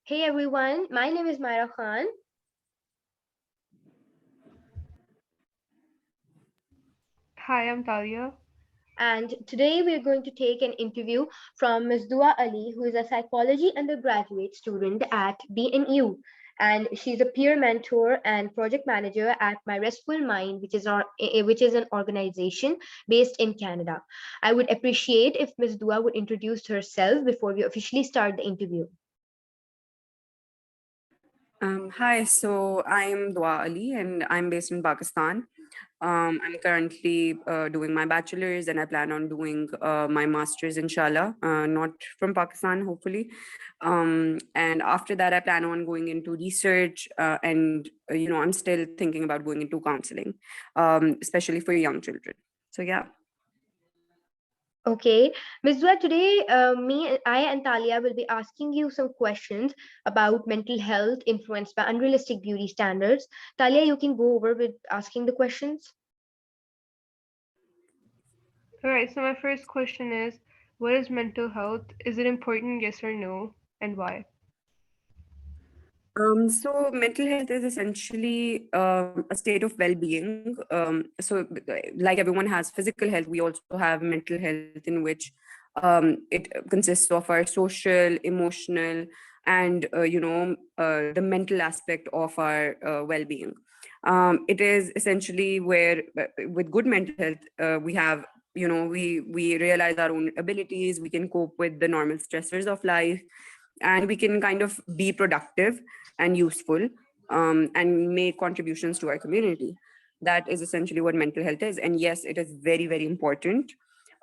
Hey everyone, my name is Maira Khan, Hi, I'm Talia. and today we're going to take an interview from Ms. Dua Ali, who is a psychology undergraduate student at BNU. And she's a peer mentor and project manager at My Restful Mind, which is an organization based in Canada. I would appreciate if Ms. Dua would introduce herself before we officially start the interview. Hi, so I'm Dua Ali and I'm based in Pakistan. I'm currently doing my bachelor's and I plan on doing my master's, inshallah, not from Pakistan, hopefully. And after that, I plan on going into research and I'm still thinking about going into counseling, especially for young children. So, yeah. Okay, Ms. Dua, today I and Talia will be asking you some questions about mental health influenced by unrealistic beauty standards. Talia, you can go over with asking the questions. All right, so my first question is, what is mental health? Is it important, yes or no, and why? So mental health is essentially a state of well-being. Like everyone has physical health, we also have mental health in which it consists of our social, emotional, and the mental aspect of our well-being. It is essentially where, with good mental health, we have we realize our own abilities. We can cope with the normal stressors of life, and we can kind of be productive and useful, and make contributions to our community. That is essentially what mental health is. And yes, it is very, very important.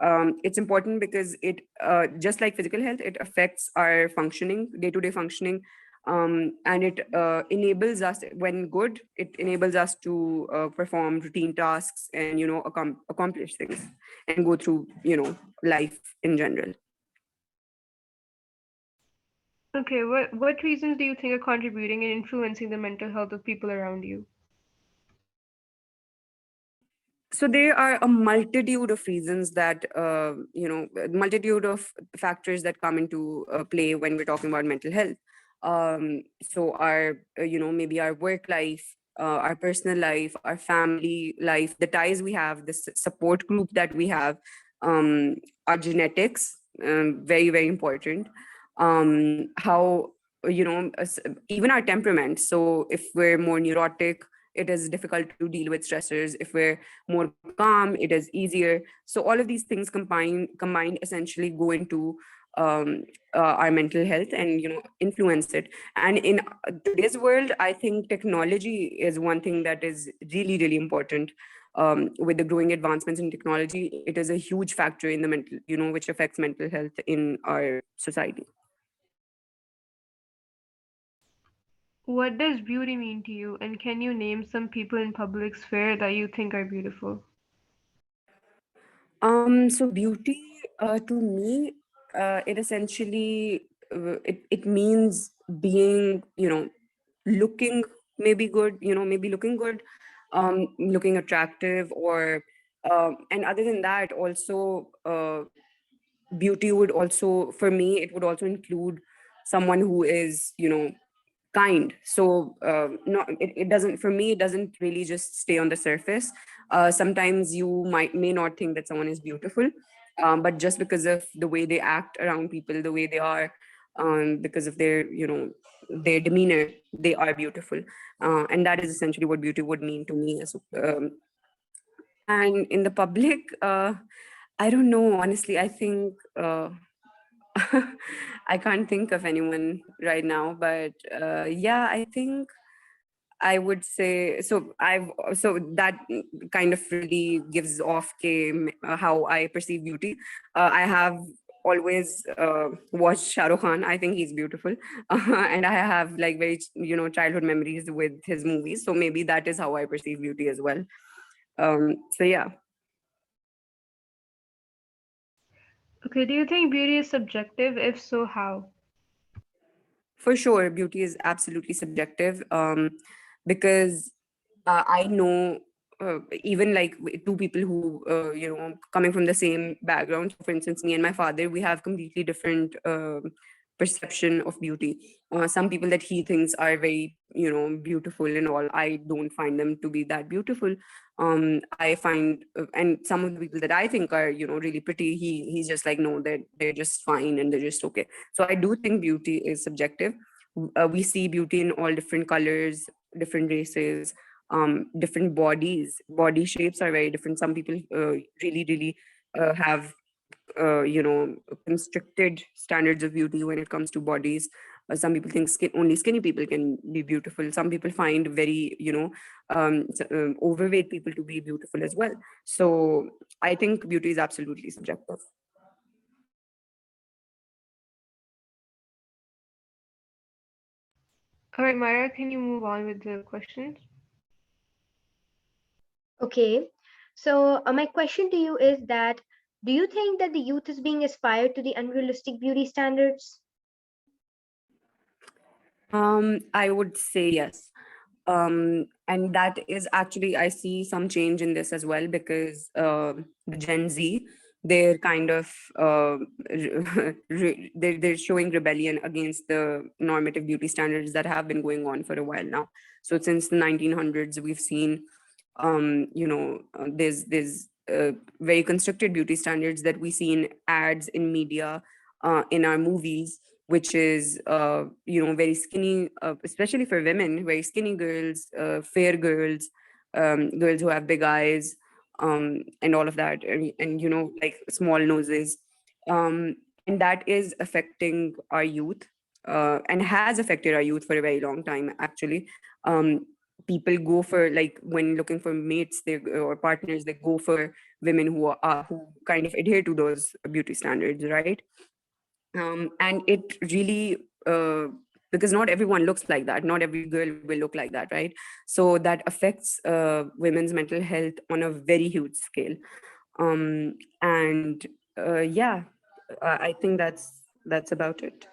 It's important because it, just like physical health, it affects our functioning, day-to-day functioning. And it enables us, when good, it enables us to perform routine tasks and, accomplish things and go through, life in general. Okay, what reasons do you think are contributing and influencing the mental health of people around you? So there are a multitude of reasons that multitude of factors that come into play when we're talking about mental health. So our maybe our work life, our personal life, our family life, the ties we have, the support group that we have, our genetics, very, very important. How even our temperament. So if we're more neurotic, it is difficult to deal with stressors. If we're more calm, it is easier. So all of these things combined essentially go into our mental health and influence it. And in today's world, I think technology is one thing that is really, really important. With the growing advancements in technology, it is a huge factor in the mental, which affects mental health in our society. What does beauty mean to you, and can you name some people in public sphere that you think are beautiful? So beauty, to me, it essentially it means being, looking maybe good, maybe looking good, looking attractive, or and other than that, also beauty would also, for me, it would also include someone who is, kind. So not it doesn't, for me, it doesn't really just stay on the surface. Sometimes you may not think that someone is beautiful, but just because of the way they act around people, the way they are, because of their their demeanor, they are beautiful. And that is essentially what beauty would mean to me. And in the public, I don't know, honestly. I think I can't think of anyone right now, but yeah, I think I would say so. So that kind of really gives off how I perceive beauty. I have always watched Shah Rukh Khan. I think he's beautiful, and I have like very childhood memories with his movies. So maybe that is how I perceive beauty as well. So yeah. Okay, do you think beauty is subjective? If so, how? For sure, beauty is absolutely subjective, because I know, even like two people who, coming from the same background. For instance, me and my father, we have completely different perception of beauty. Some people that he thinks are very, beautiful and all, I don't find them to be that beautiful. I find, and some of the people that I think are, really pretty, he's just like, no, they're just fine and they're just okay. So I do think beauty is subjective. We see beauty in all different colors, different races, different bodies. Body shapes are very different. Some people really have constricted standards of beauty when it comes to bodies. Some people think only skinny people can be beautiful. Some people find very, overweight people to be beautiful as well. So I think beauty is absolutely subjective. All right, Myra, can you move on with the questions? Okay. So, my question to you is that do you think that the youth is being aspired to the unrealistic beauty standards? I would say yes. And that is actually, I see some change in this as well, because the Gen Z, they're kind of they're showing rebellion against the normative beauty standards that have been going on for a while now. So since the 1900s, we've seen there's very constricted beauty standards that we see in ads, in media, in our movies, which is very skinny, especially for women, very skinny girls, fair girls, girls who have big eyes, and all of that, and like small noses, and that is affecting our youth, and has affected our youth for a very long time actually. People go for, like, when looking for mates, they or partners, they go for women who kind of adhere to those beauty standards, right? And it really, because not everyone looks like that, not every girl will look like that, right? So that affects women's mental health on a very huge scale. And yeah, I think that's about it.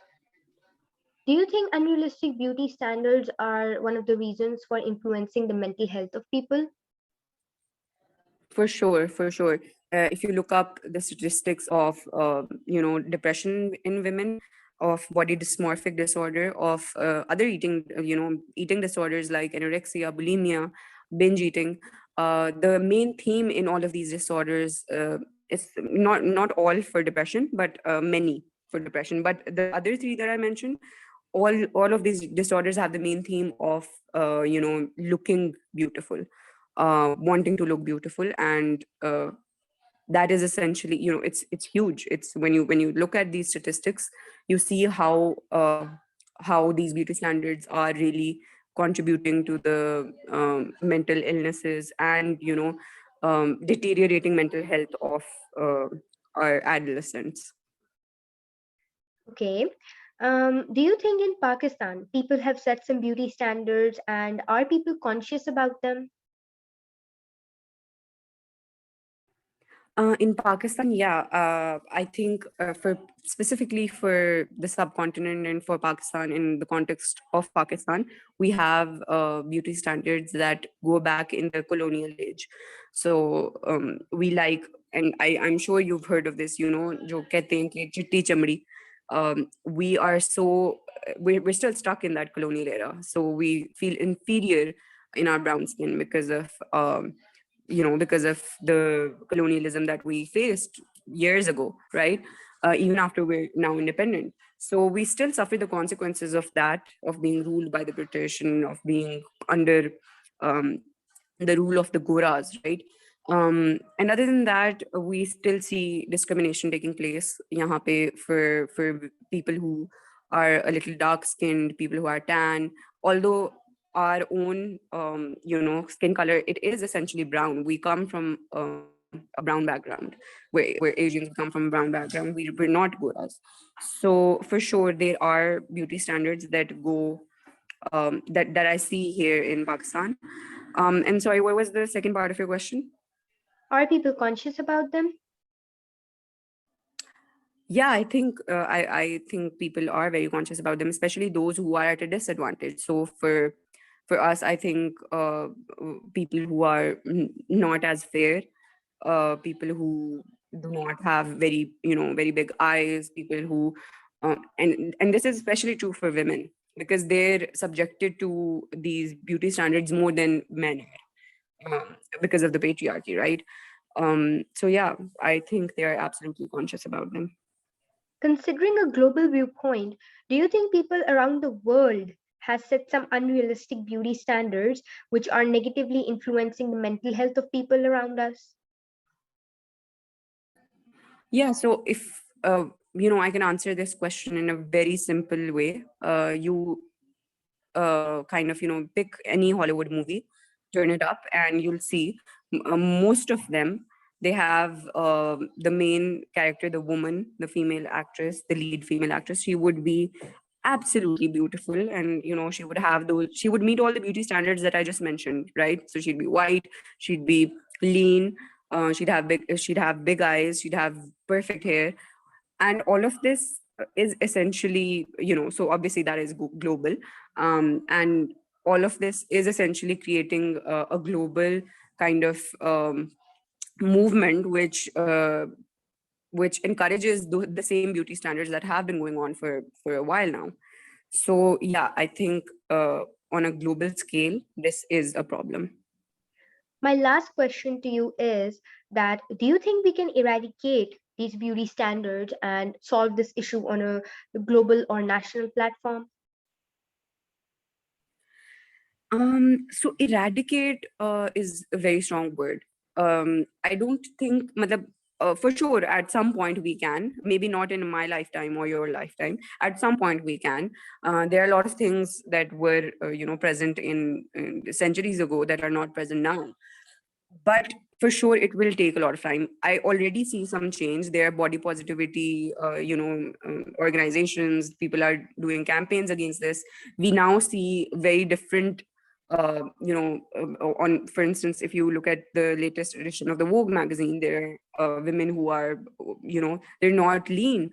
Do you think unrealistic beauty standards are one of the reasons for influencing the mental health of people? For sure, for sure. If you look up the statistics of, depression in women, of body dysmorphic disorder, of other eating disorders like anorexia, bulimia, binge eating, the main theme in all of these disorders is not all for depression, but many for depression. But the other three that I mentioned, all of these disorders have the main theme of looking beautiful, wanting to look beautiful, and that is essentially, it's huge. It's when you look at these statistics, you see how these beauty standards are really contributing to the mental illnesses and deteriorating mental health of uh, our adolescents. Okay. Do you think in Pakistan people have set some beauty standards and are people conscious about them? In Pakistan, yeah, I think for specifically for the subcontinent and for Pakistan, in the context of Pakistan, we have beauty standards that go back in the colonial age. So we like, and I'm sure you've heard of this, jo kehte hain ki chitti chamdi. We are so we're still stuck in that colonial era, so we feel inferior in our brown skin because of the colonialism that we faced years ago, right? Even after we're now independent. So we still suffer the consequences of that, of being ruled by the British and of being under um, the rule of the Goras, right? And other than that, we still see discrimination taking place yahan pe for people who are a little dark skinned, people who are tan. Although our own, skin color, it is essentially brown. We come from a brown background. We're Asians, we come from a brown background. We're not Goras. So for sure, there are beauty standards that go that I see here in Pakistan. And sorry, what was the second part of your question? Are people conscious about them? Yeah, I think people are very conscious about them, especially those who are at a disadvantage. So for us, I think people who are not as fair, people who do not have very big eyes, people who And this is especially true for women because they're subjected to these beauty standards more than men are, because of the patriarchy, right? So yeah, I think they are absolutely conscious about them. Considering a global viewpoint, do you think people around the world has set some unrealistic beauty standards which are negatively influencing the mental health of people around us? Yeah, so if I can answer this question in a very simple way. You kind of pick any Hollywood movie, turn it up, and you'll see most of them, they have the main character, the woman, the female actress, the lead female actress. She would be absolutely beautiful, and she would meet all the beauty standards that I just mentioned, right? So she'd be white, she'd be lean, she'd have big eyes, she'd have perfect hair, and all of this is essentially, so obviously that is global, and all of this is essentially creating a global kind of movement which encourages the same beauty standards that have been going on for a while now. So yeah, I think on a global scale this is a problem. My last question to you is that do you think we can eradicate these beauty standards and solve this issue on a global or national platform? So eradicate is a very strong word. I don't think, for sure, at some point we can. Maybe not in my lifetime or your lifetime. At some point we can. There are a lot of things that were, present in centuries ago that are not present now. But for sure, it will take a lot of time. I already see some change. There are body positivity, organizations. People are doing campaigns against this. We now see very different. On for instance, if you look at the latest edition of the Vogue magazine, there are women who are, they're not lean.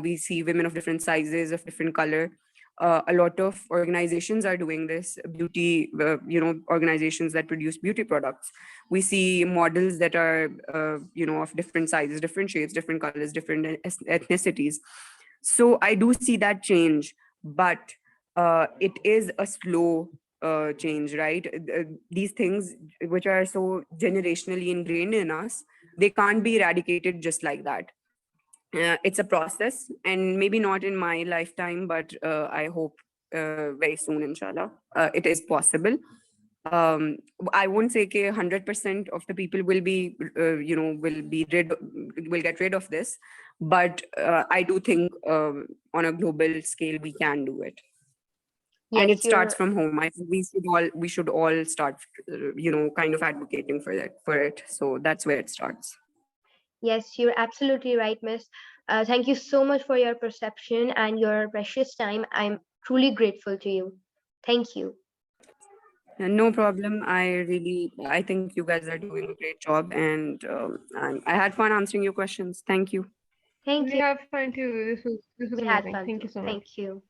We see women of different sizes, of different color. A lot of organizations are doing this. Beauty, organizations that produce beauty products. We see models that are of different sizes, different shapes, different colors, different ethnicities. So I do see that change, but it is a slow change, right? These things which are so generationally ingrained in us, they can't be eradicated just like that. It's a process, and maybe not in my lifetime, but I hope very soon, inshallah, it is possible. um I won't say that 100% of the people will be will get rid of this, but I do think on a global scale we can do it. And it Yes, starts you're from home. I think we should all start kind of advocating for it. So that's where it starts. yes, you're absolutely right, Miss. Thank you so much for your perception and your precious time. I'm truly grateful to you. Thank you. No problem. I think you guys are doing a great job, and I had fun answering your questions. Thank you. Thank We you. have fun too. This was We had amazing. fun Thank too. you so much. Thank you.